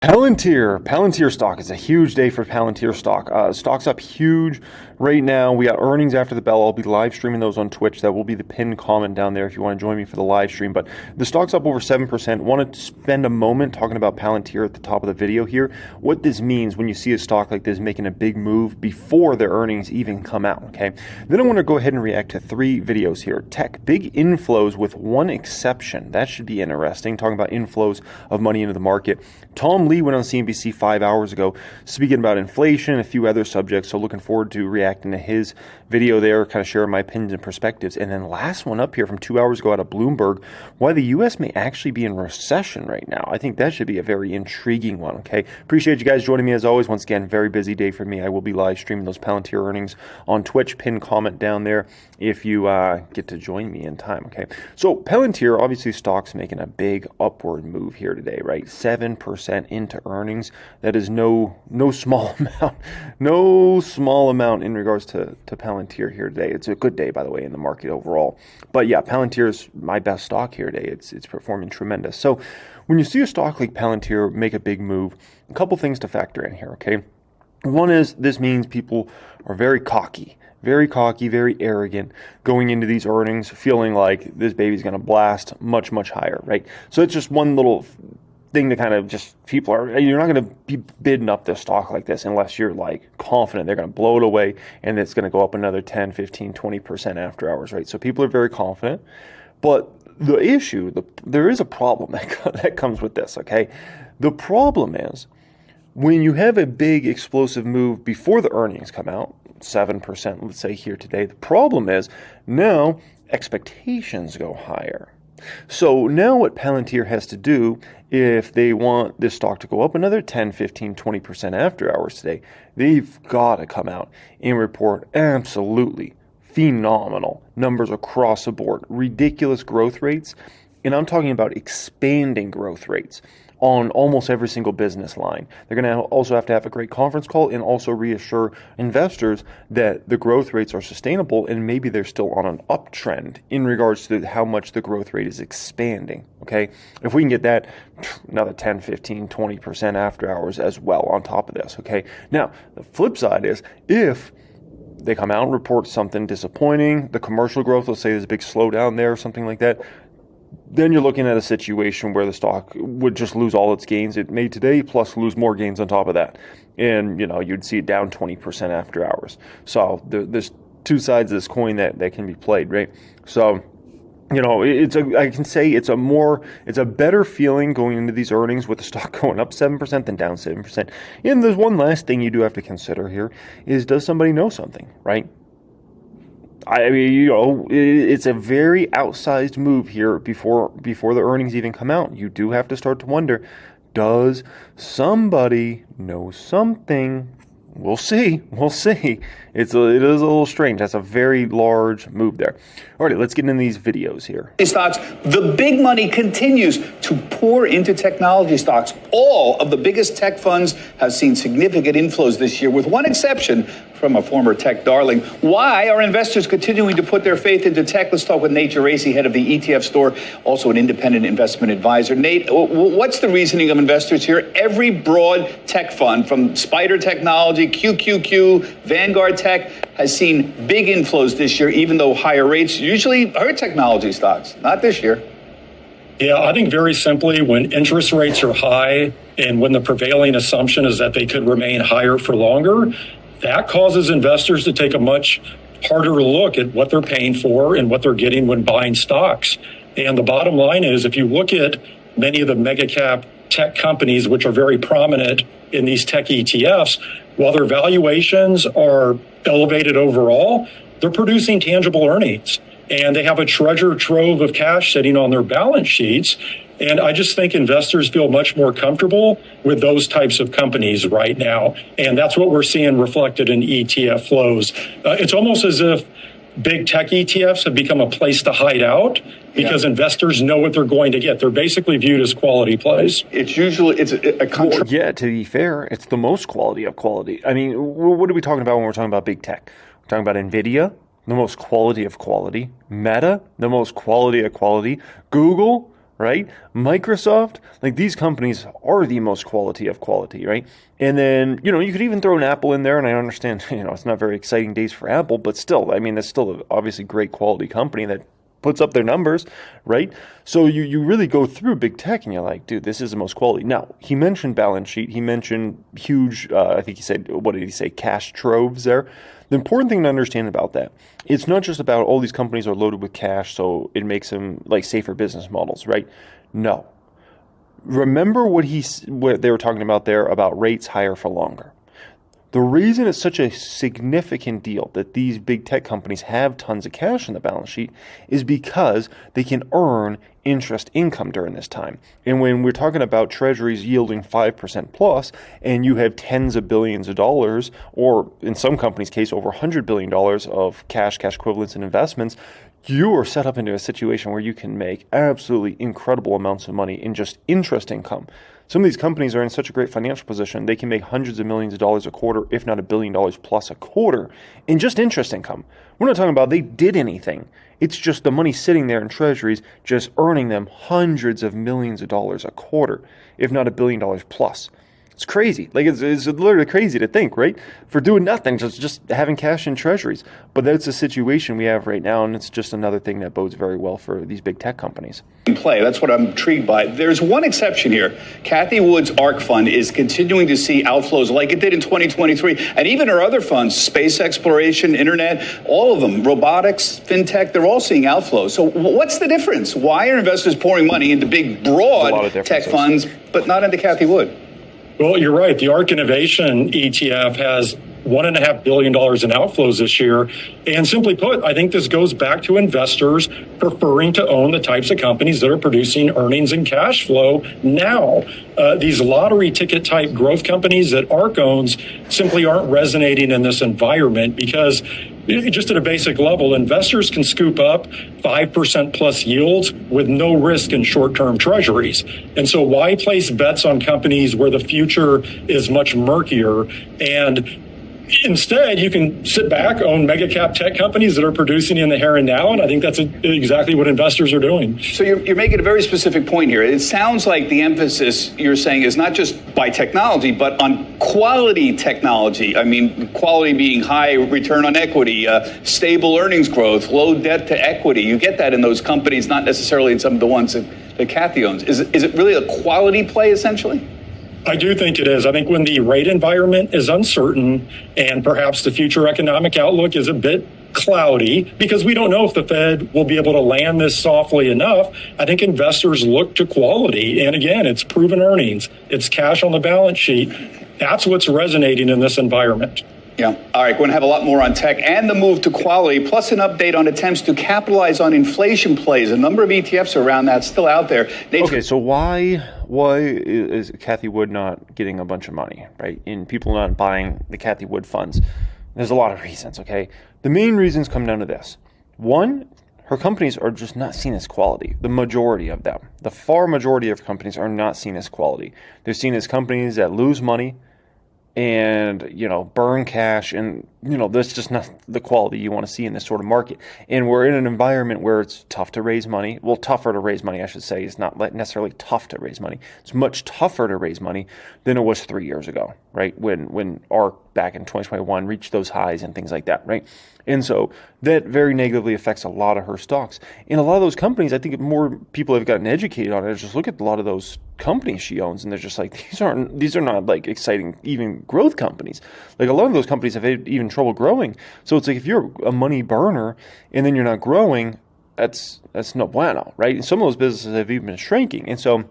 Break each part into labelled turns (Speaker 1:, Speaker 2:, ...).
Speaker 1: Palantir stock is a huge day for Palantir stock. Stock's up huge right now. We got earnings after the bell. I'll be live streaming those on Twitch. That will be the pinned comment down there if you want to join me for the live stream. But the stock's up over 7%. Want to spend a moment talking about Palantir at the top of the video here. What this means when you see a stock like this making a big move before their earnings even come out. Okay. Then I want to go ahead and react to 3 videos here. Tech, big inflows with one exception. That should be interesting. Talking about inflows of money into the market. Tom Lee went on CNBC 5 hours ago speaking about inflation and a few other subjects, so looking forward to reacting to his video there, kind of sharing my opinions and perspectives. And then last one up here from 2 hours ago out of Bloomberg, why the U.S. may actually be in recession right now. I think that should be a very intriguing one, okay? Appreciate you guys joining me as always. Once again, very busy day for me. I will be live streaming those Palantir earnings on Twitch. Pin comment down there if you get to join me in time, okay? So Palantir, obviously stock's making a big upward move here today, right? 7% into earnings. That is no small amount, no small amount in regards to Palantir here today. It's a good day, by the way, in the market overall. But yeah, Palantir is my best stock here today. It's performing tremendous. So when you see a stock like Palantir make a big move, a couple things to factor in here, okay? One is this means people are very cocky, very arrogant going into these earnings, feeling like this baby's going to blast much, much higher, right? So it's just one little thing to kind of just, you're not going to be bidding up this stock like this unless you're like confident they're going to blow it away and it's going to go up another 10, 15, 20% after hours, right? So people are very confident. But the issue, there is a problem that comes with this, okay? The problem is when you have a big explosive move before the earnings come out, 7%, let's say here today, the problem is now expectations go higher. So now what Palantir has to do, if they want this stock to go up another 10, 15, 20% after hours today, they've got to come out and report absolutely phenomenal numbers across the board, ridiculous growth rates. And I'm talking about expanding growth rates on almost every single business line. They're going to also have to have a great conference call and also reassure investors that the growth rates are sustainable and maybe they're still on an uptrend in regards to how much the growth rate is expanding, okay? If we can get that, another 10, 15, 20% after hours as well on top of this, okay? Now, the flip side is if they come out and report something disappointing, the commercial growth, let's say there's a big slowdown there or something like that, then you're looking at a situation where the stock would just lose all its gains it made today, plus lose more gains on top of that. And, you'd see it down 20% after hours. So there's two sides of this coin that can be played, right? So, I can say it's a better feeling going into these earnings with the stock going up 7% than down 7%. And there's one last thing you do have to consider here is, does somebody know something, right? I mean, it's a very outsized move here before the earnings even come out. You do have to start to wonder, does somebody know something? We'll see. It is a little strange. That's a very large move there. Alrighty, let's get into these videos here.
Speaker 2: Stocks, the big money continues to pour into technology stocks. All of the biggest tech funds have seen significant inflows this year, with one exception from a former tech darling. Why are investors continuing to put their faith into tech? Let's talk with Nate Geraci, head of the ETF store, also an independent investment advisor. Nate, what's the reasoning of investors here? Every broad tech fund, from Spider Technology, QQQ, Vanguard Tech, has seen big inflows this year, even though higher rates usually hurt technology stocks. Not this year.
Speaker 3: Yeah, I think very simply, when interest rates are high and when the prevailing assumption is that they could remain higher for longer, that causes investors to take a much harder look at what they're paying for and what they're getting when buying stocks. And the bottom line is, if you look at many of the mega cap tech companies, which are very prominent in these tech ETFs, while their valuations are elevated overall, they're producing tangible earnings. And they have a treasure trove of cash sitting on their balance sheets. And I just think investors feel much more comfortable with those types of companies right now. And that's what we're seeing reflected in ETF flows. It's almost as if big tech ETFs have become a place to hide out because investors know what they're going to get. They're basically viewed as quality plays.
Speaker 2: It's a country.
Speaker 1: Yeah, to be fair, it's the most quality of quality. I mean, what are we talking about when we're talking about big tech? We're talking about NVIDIA, the most quality of quality. Meta, the most quality of quality. Google, right? Microsoft, like these companies are the most quality of quality, right? And then, you could even throw an Apple in there, and I understand, it's not very exciting days for Apple, but still, I mean, that's still a obviously great quality company that puts up their numbers, right? So you really go through big tech and you're like, dude, this is the most quality. Now, he mentioned balance sheet. He mentioned huge, I think he said, what did he say, cash troves there. The important thing to understand about that, it's not just about all these companies are loaded with cash, so it makes them like safer business models, right? No. Remember what they were talking about there about rates higher for longer. The reason it's such a significant deal that these big tech companies have tons of cash in the balance sheet is because they can earn interest income during this time. And when we're talking about treasuries yielding 5% plus, and you have tens of billions of dollars, or in some companies' case, over $100 billion of cash equivalents, and investments, you are set up into a situation where you can make absolutely incredible amounts of money in just interest income. Some of these companies are in such a great financial position, they can make hundreds of millions of dollars a quarter, if not $1 billion plus a quarter, in just interest income. We're not talking about they did anything. It's just the money sitting there in treasuries, just earning them hundreds of millions of dollars a quarter, if not $1 billion plus. It's crazy. Like it's literally crazy to think, right? For doing nothing, just having cash in treasuries. But that's the situation we have right now, and it's just another thing that bodes very well for these big tech companies.
Speaker 2: In play. That's what I'm intrigued by. There's one exception here. Cathie Wood's ARK fund is continuing to see outflows like it did in 2023. And even her other funds, space exploration, internet, all of them, robotics, fintech, they're all seeing outflows. So what's the difference? Why are investors pouring money into big, broad tech funds, but not into Cathie Wood?
Speaker 3: Well, you're right. The ARK Innovation ETF has $1.5 billion in outflows this year. And simply put, I think this goes back to investors preferring to own the types of companies that are producing earnings and cash flow now. These lottery ticket type growth companies that ARK owns simply aren't resonating in this environment because just at a basic level, investors can scoop up 5% plus yields with no risk in short-term treasuries. And so why place bets on companies where the future is much murkier? And instead, you can sit back, own mega cap tech companies that are producing in the here and now, and I think that's exactly what investors are doing.
Speaker 2: So you're making a very specific point here. It sounds like the emphasis you're saying is not just by technology, but on quality technology. I mean, quality being high return on equity, stable earnings growth, low debt to equity. You get that in those companies, not necessarily in some of the ones that Cathie owns. Is it really a quality play, essentially?
Speaker 3: I do think it is. I think when the rate environment is uncertain and perhaps the future economic outlook is a bit cloudy because we don't know if the Fed will be able to land this softly enough, I think investors look to quality. And again, it's proven earnings. It's cash on the balance sheet. That's what's resonating in this environment.
Speaker 2: Yeah. All right. We're going to have a lot more on tech and the move to quality, plus an update on attempts to capitalize on inflation plays. A number of ETFs around that still out there.
Speaker 1: Okay, so why is Cathie Wood not getting a bunch of money, right? And people not buying the Cathie Wood funds? There's a lot of reasons, okay? The main reasons come down to this. One, her companies are just not seen as quality. The majority of them. The far majority of companies are not seen as quality. They're seen as companies that lose money and, burn cash, and, that's just not the quality you want to see in this sort of market. And we're in an environment where it's tough to raise money. Well, tougher to raise money, I should say. It's not necessarily tough to raise money. It's much tougher to raise money than it was 3 years ago, right? When ARK back in 2021 reached those highs and things like that, right? And so that very negatively affects a lot of her stocks. And a lot of those companies, I think more people have gotten educated on it. Just look at a lot of those companies she owns, and they're just like, these are not like exciting, even growth companies. Like a lot of those companies have had even trouble growing. So it's like if you're a money burner and then you're not growing, that's no bueno, right? And some of those businesses have even been shrinking. And so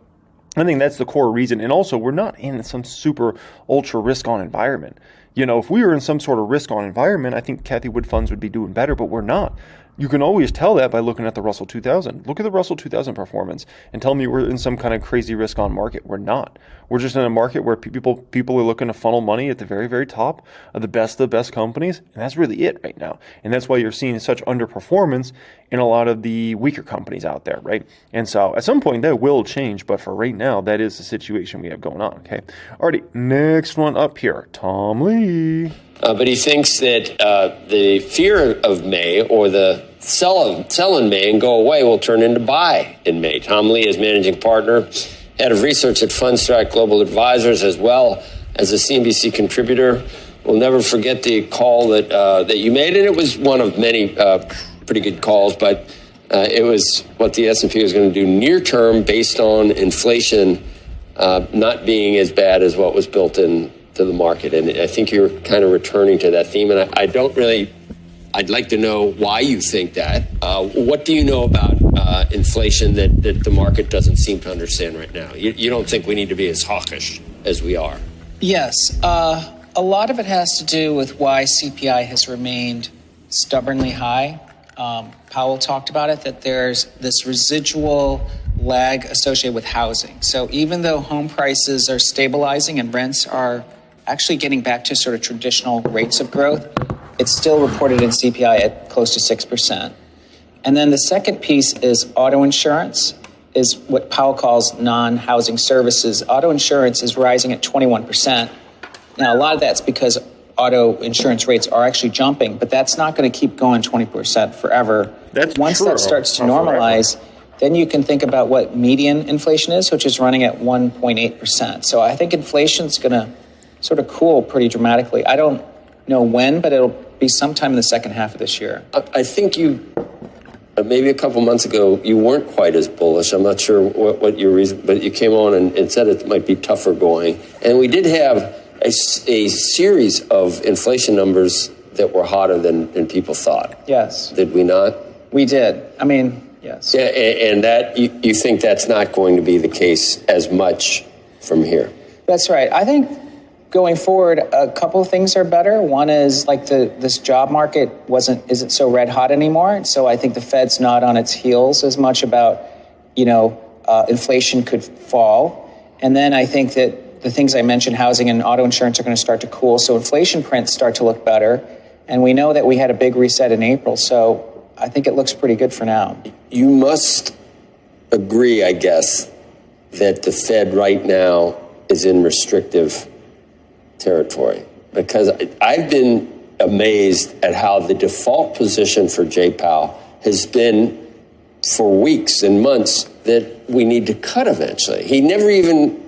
Speaker 1: I think that's the core reason. And also, we're not in some super ultra risk on environment. If we were in some sort of risk on environment, I think Cathie Wood funds would be doing better, but we're not. You can always tell that by looking at the Russell 2000. Look at the Russell 2000 performance and tell me we're in some kind of crazy risk on market. We're not. We're just in a market where people are looking to funnel money at the very, very top of the best companies, and that's really it right now. And that's why you're seeing such underperformance in a lot of the weaker companies out there, right? And so at some point that will change, but for right now, that is the situation we have going on, okay? Alrighty, next one up here, Tom Lee.
Speaker 4: but he thinks that the fear of May or the sell in May and go away will turn into buy in May. Tom Lee is managing partner, head of research at Fundstrat Global Advisors, as well as a CNBC contributor. We'll never forget the call that you made, and it was one of many pretty good calls, but it was what the S&P was going to do near term based on inflation not being as bad as what was built into the market. And I think you're kind of returning to that theme, and I'd like to know why you think that. What do you know about inflation that the market doesn't seem to understand right now? You don't think we need to be as hawkish as we are?
Speaker 5: Yes. A lot of it has to do with why CPI has remained stubbornly high. Powell talked about it, that there's this residual lag associated with housing. So even though home prices are stabilizing and rents are actually getting back to sort of traditional rates of growth, it's still reported in CPI at close to 6%. And then the second piece is auto insurance, is what Powell calls non-housing services. Auto insurance is rising at 21%. Now, a lot of that's because auto insurance rates are actually jumping, but that's not going to keep going 20% forever. Once that starts to normalize, then you can think about what median inflation is, which is running at 1.8%. So I think inflation's going to sort of cool pretty dramatically. I don't know when, but it'll be sometime in the second half of this year.
Speaker 4: I think you, maybe a couple months ago, you weren't quite as bullish. I'm not sure what your reason, but you came on and said it might be tougher going. And we did have a series of inflation numbers that were hotter than people thought.
Speaker 5: Yes.
Speaker 4: Did we not?
Speaker 5: We did. I mean, yes.
Speaker 4: Yeah, and that you think that's not going to be the case as much from here?
Speaker 5: That's right. I think going forward, a couple of things are better. One is like this job market isn't so red hot anymore. So I think the Fed's not on its heels as much about, inflation could fall. And then I think that the things I mentioned, housing and auto insurance, are going to start to cool. So inflation prints start to look better. And we know that we had a big reset in April. So I think it looks pretty good for now.
Speaker 4: You must agree, I guess, that the Fed right now is in restrictive territory, because I've been amazed at how the default position for Jay Powell has been for weeks and months that we need to cut eventually. He never even,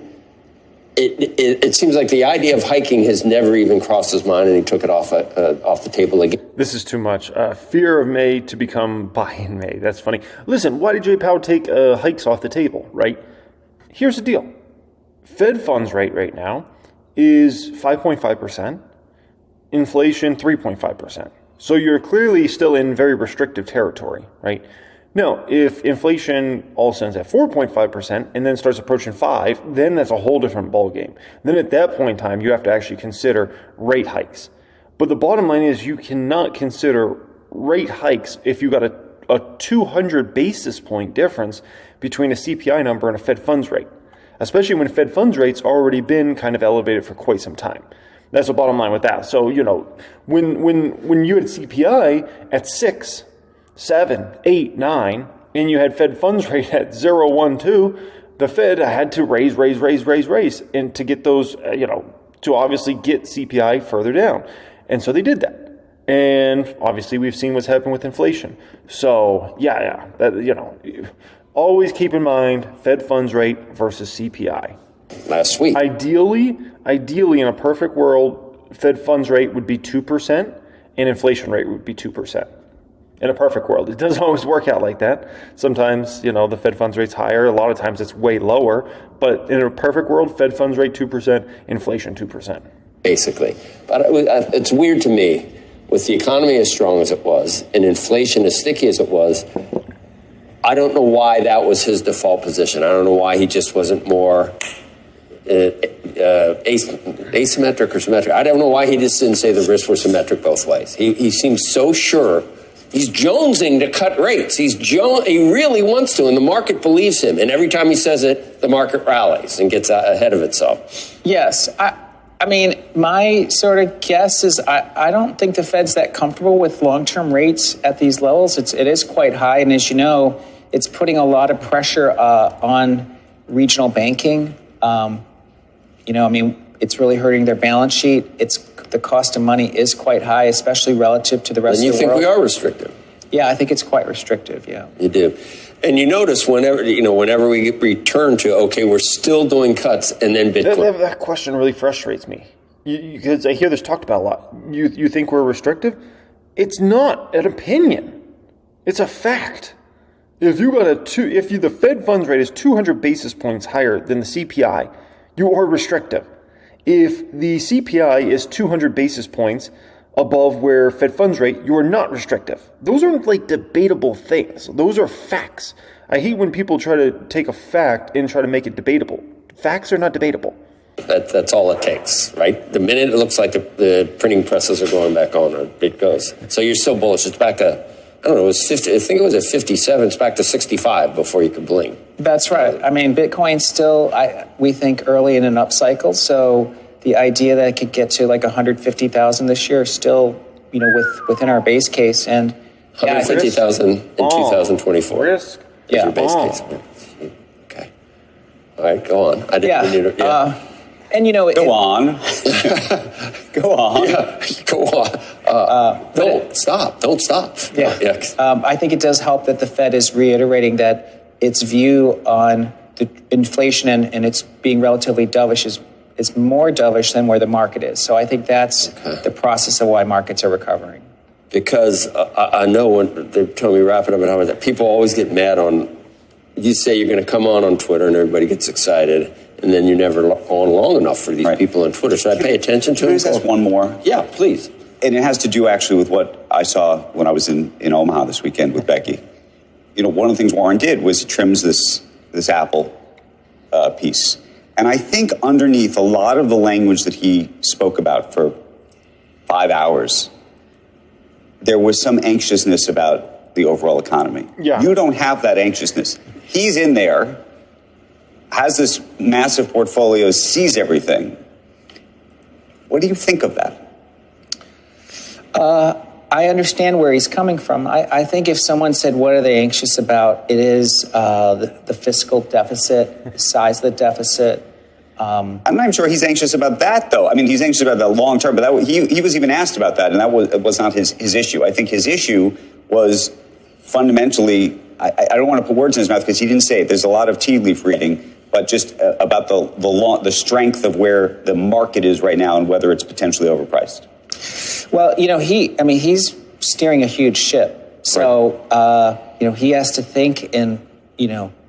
Speaker 4: it seems like the idea of hiking has never even crossed his mind, and he took it off the table again.
Speaker 1: This is too much. Fear of May to become buy in May. That's funny. Listen, why did Jay Powell take hikes off the table, right? Here's the deal. Fed funds rate right now is 5.5%, inflation 3.5%. So you're clearly still in very restrictive territory, right? Now, if inflation all of a sudden is at 4.5% and then starts approaching 5%, then that's a whole different ballgame. Then at that point in time, you have to actually consider rate hikes. But the bottom line is you cannot consider rate hikes if you got a 200 basis point difference between a CPI number and a Fed funds rate, especially when Fed funds rates already been kind of elevated for quite some time. That's the bottom line with that. So, when you had CPI at 6, 7, 8, 9, and you had Fed funds rate at 0, 1, 2, the Fed had to raise, and to get those, to obviously get CPI further down. And so they did that. And obviously we've seen what's happened with inflation. So, always keep in mind Fed funds rate versus CPI.
Speaker 4: Last week.
Speaker 1: Ideally, in a perfect world, Fed funds rate would be 2% and inflation rate would be 2%. In a perfect world. It doesn't always work out like that. Sometimes, the Fed funds rate's higher. A lot of times it's way lower. But in a perfect world, Fed funds rate 2%, inflation 2%.
Speaker 4: Basically. But it's weird to me, with the economy as strong as it was and inflation as sticky as it was, I don't know why that was his default position. I don't know why he just wasn't more asymmetric or symmetric. I don't know why he just didn't say the risks were symmetric both ways. He seems so sure. He's jonesing to cut rates. He really wants to, and the market believes him. And every time he says it, the market rallies and gets ahead of itself.
Speaker 5: Yes. I mean, my sort of guess is I don't think the Fed's that comfortable with long-term rates at these levels. It is quite high, and as you know, it's putting a lot of pressure on regional banking. it's really hurting their balance sheet. The cost of money is quite high, especially relative to the rest of the world.
Speaker 4: And you think we are restrictive?
Speaker 5: Yeah, I think it's quite restrictive, yeah.
Speaker 4: You do. And you notice whenever we return to, okay, we're still doing cuts, and then Bitcoin.
Speaker 1: That question really frustrates me. Because I hear this talked about a lot. You think we're restrictive? It's not an opinion. It's a fact. If the Fed funds rate is 200 basis points higher than the CPI, you are restrictive. If the CPI is 200 basis points above where Fed funds rate, you are not restrictive. Those aren't like debatable things. Those are facts. I hate when people try to take a fact and try to make it debatable. Facts are not debatable.
Speaker 4: That's all it takes, right? The minute it looks like the printing presses are going back on, it goes. So you're still bullish. It's back to, I don't know, it was 50. I think it was at 57. It's back to 65 before you could blink.
Speaker 5: That's right. I mean, Bitcoin's still, we think, early in an upcycle. So the idea that it could get to like 150,000 this year is still, within our base case. And
Speaker 4: 150,000 in 2024.
Speaker 1: Risk.
Speaker 5: Yeah.
Speaker 4: Your base case. Okay. All right, go on.
Speaker 6: Go on. Go on.
Speaker 4: Yeah, go on. Don't stop.
Speaker 5: Yeah. I think it does help that the Fed is reiterating that its view on the inflation and it's being relatively dovish is more dovish than where the market is. So I think that's the process of why markets are recovering.
Speaker 4: Because I know when they're telling me wrap it up and how that people always get mad on. You say you're going to come on Twitter and everybody gets excited. And then you're never on long enough for these people on Twitter. Should I pay attention to it?
Speaker 6: Can I just ask one more?
Speaker 4: Yeah, please.
Speaker 6: And it has to do actually with what I saw when I was in Omaha this weekend with Becky. One of the things Warren did was he trims this Apple piece. And I think underneath a lot of the language that he spoke about for 5 hours, there was some anxiousness about the overall economy.
Speaker 1: Yeah.
Speaker 6: You don't have that anxiousness. He's in there, has this massive portfolio, sees everything. What do you think of that?
Speaker 5: I understand where he's coming from. I think if someone said, what are they anxious about? It is the fiscal deficit, the size of the deficit.
Speaker 6: I'm not even sure he's anxious about that, though. I mean, he's anxious about the long term, but he was even asked about that, and that was not his issue. I think his issue was fundamentally, I don't want to put words in his mouth because he didn't say it. There's a lot of tea leaf reading. But just about the strength of where the market is right now and whether it's potentially overpriced.
Speaker 5: Well, he's steering a huge ship. So, he has to think in,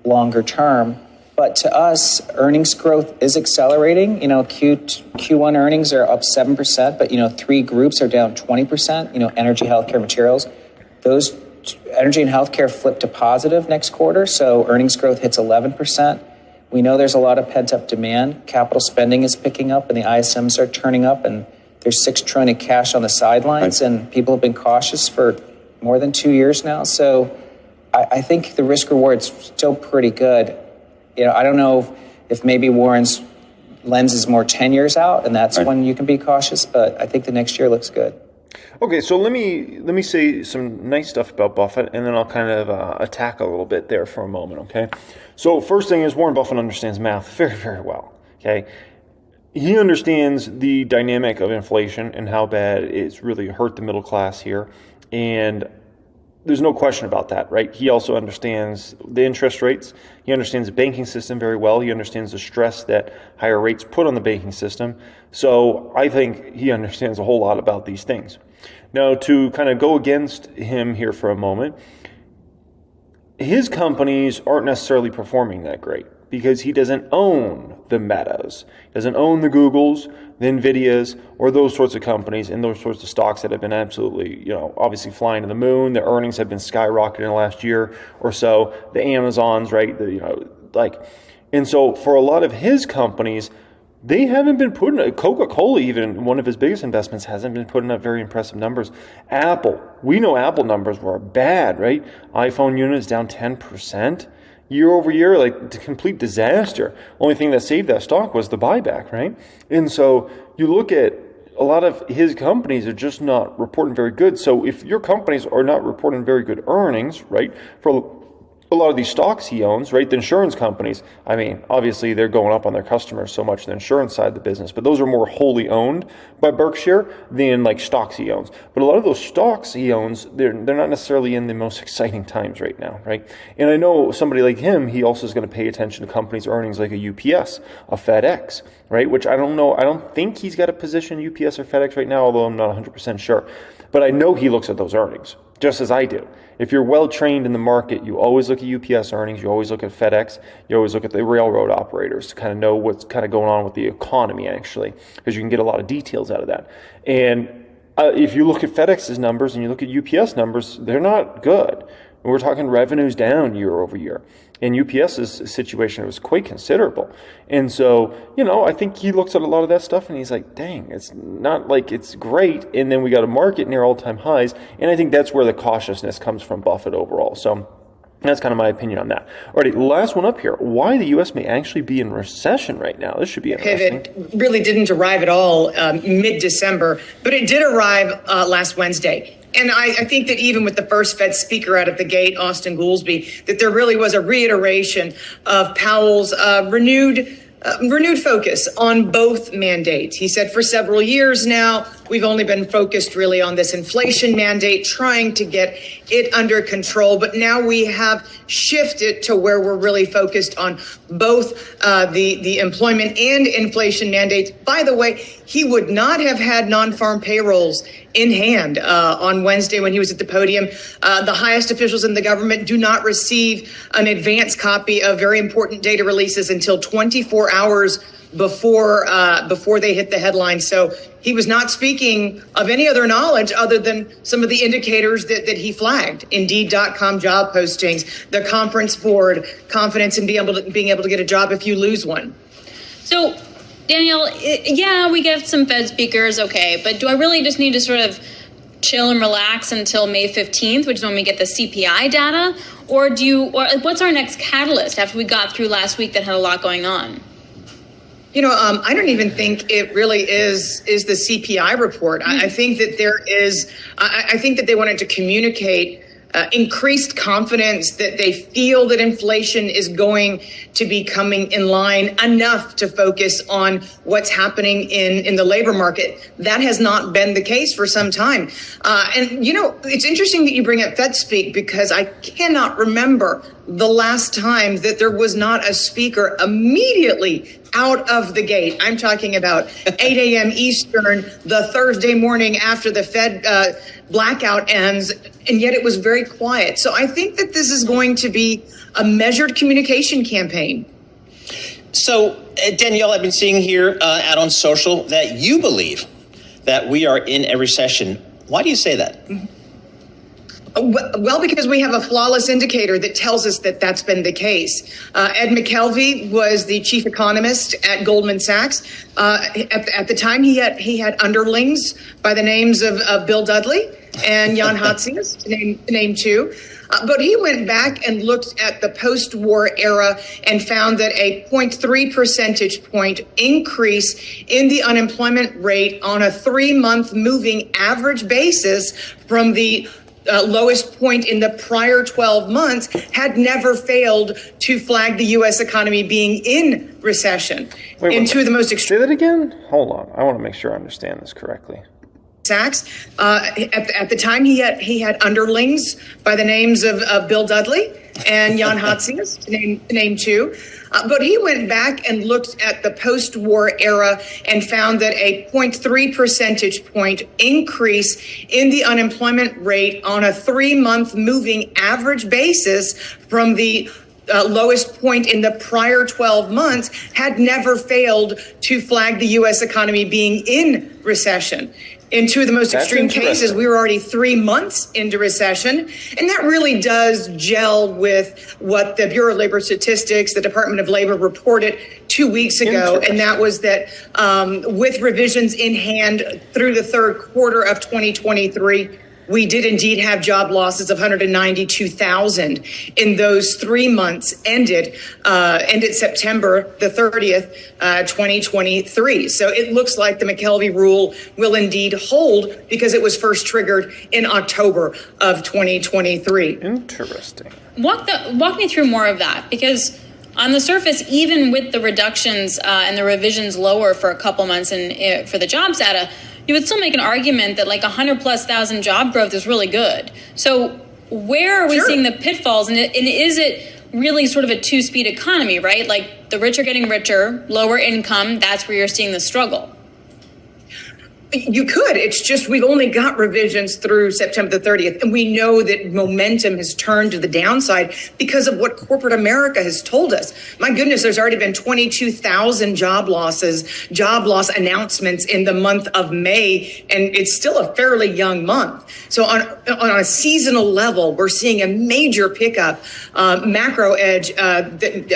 Speaker 5: longer term. But to us, earnings growth is accelerating. Q1 earnings are up 7%, but, 3 groups are down 20%, energy, healthcare, materials. Those energy and healthcare flip to positive next quarter. So earnings growth hits 11%. We know there's a lot of pent-up demand. Capital spending is picking up, and the ISMs are turning up, and there's $6 trillion in cash on the sidelines, and people have been cautious for more than 2 years now. So I think the risk-reward's still pretty good. I don't know if maybe Warren's lens is more 10 years out, and that's when you can be cautious, but I think the next year looks good.
Speaker 1: Okay, so let me say some nice stuff about Buffett, and then I'll kind of attack a little bit there for a moment, okay? So first thing is Warren Buffett understands math very, very well, okay? He understands the dynamic of inflation and how bad it's really hurt the middle class here, and there's no question about that, right? He also understands the interest rates. He understands the banking system very well. He understands the stress that higher rates put on the banking system. So I think he understands a whole lot about these things. Now, to kind of go against him here for a moment, his companies aren't necessarily performing that great because he doesn't own the Metas. He doesn't own the Googles, the Nvidias, or those sorts of companies and those sorts of stocks that have been absolutely, obviously flying to the moon. The earnings have been skyrocketing in the last year or so. The Amazons, right? And so for a lot of his companies, they haven't been putting, Coca-Cola even, one of his biggest investments, hasn't been putting up very impressive numbers. Apple, we know Apple numbers were bad, right? iPhone units down 10%. Year over year, like a complete disaster. Only thing that saved that stock was the buyback, right? And so you look at a lot of his companies are just not reporting very good. So if your companies are not reporting very good earnings, right, for a lot of these stocks he owns, right? The insurance companies, I mean, obviously they're going up on their customers so much, the insurance side of the business, but those are more wholly owned by Berkshire than like stocks he owns. But a lot of those stocks he owns, they're not necessarily in the most exciting times right now, right? And I know somebody like him, he also is going to pay attention to companies' earnings like a UPS, a FedEx, right? Which I don't know, I don't think he's got a position in UPS or FedEx right now, although I'm not 100% sure. But I know he looks at those earnings, just as I do. If you're well trained in the market, you always look at UPS earnings, you always look at FedEx, you always look at the railroad operators to kind of know what's kind of going on with the economy, actually, because you can get a lot of details out of that. And if you look at FedEx's numbers and you look at UPS numbers, they're not good. We're talking revenues down year over year. In UPS's situation, it was quite considerable. And so, I think he looks at a lot of that stuff and he's like, dang, it's not like it's great. And then we got a market near all-time highs. And I think that's where the cautiousness comes from Buffett overall. So that's kind of my opinion on that. Alrighty, last one up here. Why the U.S. may actually be in recession right now. This should be interesting.
Speaker 7: Pivot really didn't arrive at all mid-December, but it did arrive last Wednesday. And I think that even with the first Fed speaker out of the gate, Austin Goolsbee, that there really was a reiteration of Powell's renewed focus on both mandates. He said for several years now, we've only been focused really on this inflation mandate, trying to get it under control. But now we have shifted to where we're really focused on both the employment and inflation mandates. By the way, he would not have had non-farm payrolls in hand on Wednesday when he was at the podium. The highest officials in the government do not receive an advance copy of very important data releases until 24 hours before they hit the headlines. So he was not speaking of any other knowledge other than some of the indicators that he flagged. Indeed.com job postings, the Conference Board, confidence in being able to get a job if you lose one.
Speaker 8: So, Danielle, yeah, we get some Fed speakers, okay, but do I really just need to sort of chill and relax until May 15th, which is when we get the CPI data? Or what's our next catalyst after we got through last week that had a lot going on?
Speaker 7: I don't even think it really is the CPI report. I think that I think that they wanted to communicate increased confidence that they feel that inflation is going to be coming in line enough to focus on what's happening in the labor market. That has not been the case for some time. And it's interesting that you bring up Fed speak, because I cannot remember the last time that there was not a speaker immediately out of the gate. I'm talking about 8 a.m. Eastern, the Thursday morning after the Fed blackout ends, and yet it was very quiet. So I think that this is going to be a measured communication campaign.
Speaker 9: So, Danielle, I've been seeing here out on social that you believe that we are in a recession. Why do you say that?
Speaker 7: Well, because we have a flawless indicator that tells us that that's been the case. Ed McKelvey was the chief economist at Goldman Sachs. At the time, he had underlings by the names of Bill Dudley and Jan Hatzius, to name two. But he went back and looked at the post-war era and found that a 0.3 percentage point increase in the unemployment rate on a 3-month moving average basis from the lowest point in the prior 12 months had never failed to flag the U.S. economy being in recession. Into the most extreme.
Speaker 1: Say that again? Hold on. I want to make sure I understand this correctly.
Speaker 7: Sachs. At the time, he had underlings by the names of Bill Dudley and Jan Hatzius, to name two. But he went back and looked at the post-war era and found that a 0.3 percentage point increase in the unemployment rate on a 3-month moving average basis from the lowest point in the prior 12 months had never failed to flag the U.S. economy being in recession. In two of the most extreme cases, we were already 3 months into recession. And that really does gel with what the Bureau of Labor Statistics, the Department of Labor reported 2 weeks ago. And that was that with revisions in hand through the third quarter of 2023, We did indeed have job losses of 192,000 in those 3 months ended September the 30th, 2023. So it looks like the McKelvey rule will indeed hold because it was first triggered in October of 2023.
Speaker 1: Interesting.
Speaker 8: Walk me through more of that, because on the surface, even with the reductions and the revisions lower for a couple months and for the jobs data, you would still make an argument that like 100,000+ job growth is really good. So where are we seeing the pitfalls? And is it really sort of a two-speed economy, right? Like the rich are getting richer, lower income, that's where you're seeing the struggle.
Speaker 7: You could. It's just we've only got revisions through September the 30th. And we know that momentum has turned to the downside because of what corporate America has told us. My goodness, there's already been 22,000 job loss announcements in the month of May, and it's still a fairly young month. So on a seasonal level, we're seeing a major pickup. Macro Edge,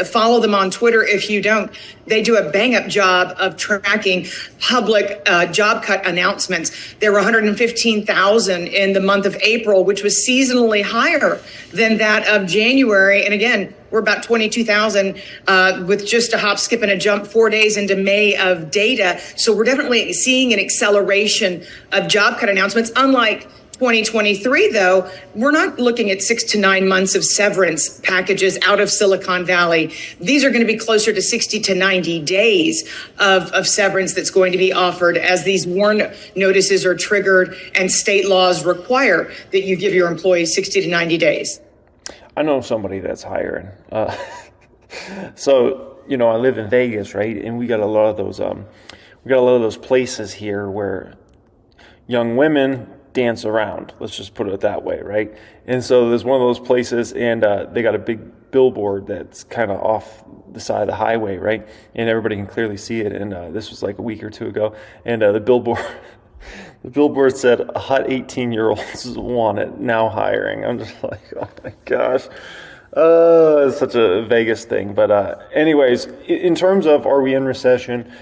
Speaker 7: follow them on Twitter if you don't. They do a bang-up job of tracking public job cut announcements. There were 115,000 in the month of April, which was seasonally higher than that of January. And again, we're about 22,000 with just a hop, skip, and a jump 4 days into May of data. So we're definitely seeing an acceleration of job cut announcements. Unlike 2023, though, we're not looking at 6 to 9 months of severance packages out of Silicon Valley. These are going to be closer to 60 to 90 days of severance that's going to be offered as these warn notices are triggered and state laws require that you give your employees 60 to 90 days.
Speaker 1: I know somebody that's hiring. So, you know, I live in Vegas, right? And we got a lot of those places here where young women dance around. Let's just put it that way, right? And so there's one of those places, and they got a big billboard that's kind of off the side of the highway, right? And everybody can clearly see it. And this was like a week or two ago, and the billboard said, "A hot 18-year-olds want it, now hiring." I'm just like, oh my gosh. It's such a Vegas thing. But anyways, in terms of are we in recession?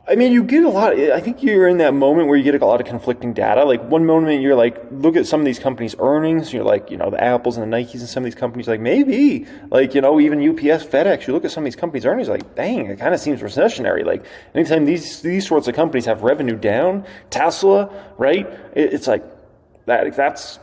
Speaker 1: I mean, you get a lot. I think you're in that moment where you get a lot of conflicting data. Like one moment you're like, look at some of these companies' earnings. You're like, you know, the Apples and the Nikes and some of these companies, like maybe, like, you know, even UPS, FedEx. You look at some of these companies' earnings, like, dang, it kind of seems recessionary. Like anytime these sorts of companies have revenue down, Tesla, right? It's like that's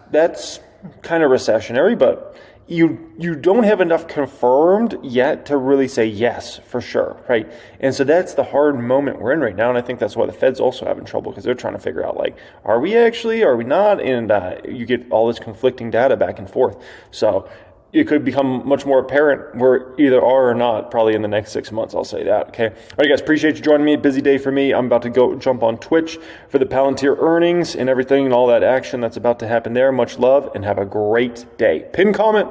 Speaker 1: kind of recessionary, but you don't have enough confirmed yet to really say yes for sure, right? And so that's the hard moment we're in right now, and I think that's why the Fed's also having trouble, because they're trying to figure out, like, are we actually, are we not? And you get all this conflicting data back and forth. So it could become much more apparent we're either are or not probably in the next 6 months. I'll say that. Okay. All right, guys. Appreciate you joining me. Busy day for me. I'm about to go jump on Twitch for the Palantir earnings and everything and all that action that's about to happen there. Much love and have a great day. Pin comment.